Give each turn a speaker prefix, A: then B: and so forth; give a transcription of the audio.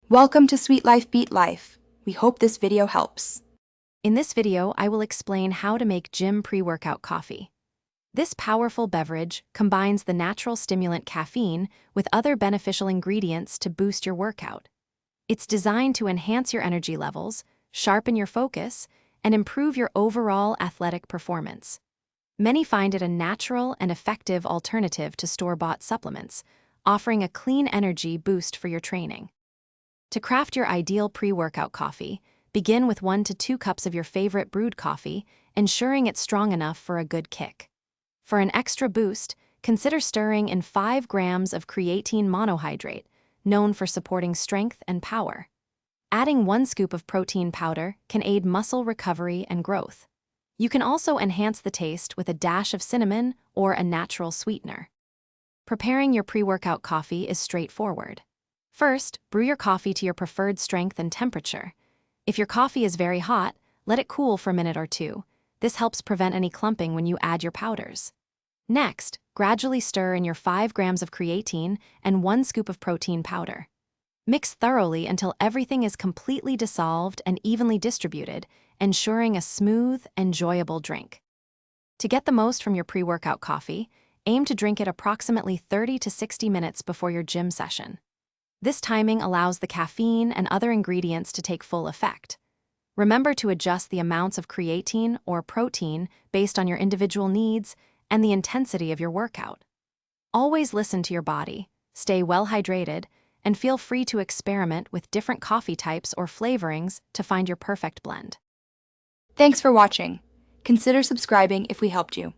A: Welcome to Sweet Life Beat Life. We hope this video helps.
B: In this video, I will explain how to make gym pre-workout coffee. This powerful beverage combines the natural stimulant caffeine with other beneficial ingredients to boost your workout. It's designed to enhance your energy levels, sharpen your focus, and improve your overall athletic performance. Many find it a natural and effective alternative to store-bought supplements, offering a clean energy boost for your training. To craft your ideal pre-workout coffee, begin with 1 to 2 cups of your favorite brewed coffee, ensuring it's strong enough for a good kick. For an extra boost, consider stirring in 5 grams of creatine monohydrate, known for supporting strength and power. Adding 1 scoop of protein powder can aid muscle recovery and growth. You can also enhance the taste with a dash of cinnamon or a natural sweetener. Preparing your pre-workout coffee is straightforward. First, brew your coffee to your preferred strength and temperature. If your coffee is very hot, let it cool for a minute or two. This helps prevent any clumping when you add your powders. Next, gradually stir in your 5 grams of creatine and 1 scoop of protein powder. Mix thoroughly until everything is completely dissolved and evenly distributed, ensuring a smooth, enjoyable drink. To get the most from your pre-workout coffee, aim to drink it approximately 30 to 60 minutes before your gym session. This timing allows the caffeine and other ingredients to take full effect. Remember to adjust the amounts of creatine or protein based on your individual needs and the intensity of your workout. Always listen to your body, stay well hydrated, and feel free to experiment with different coffee types or flavorings to find your perfect blend.
A: Thanks for watching. Consider subscribing if we helped you.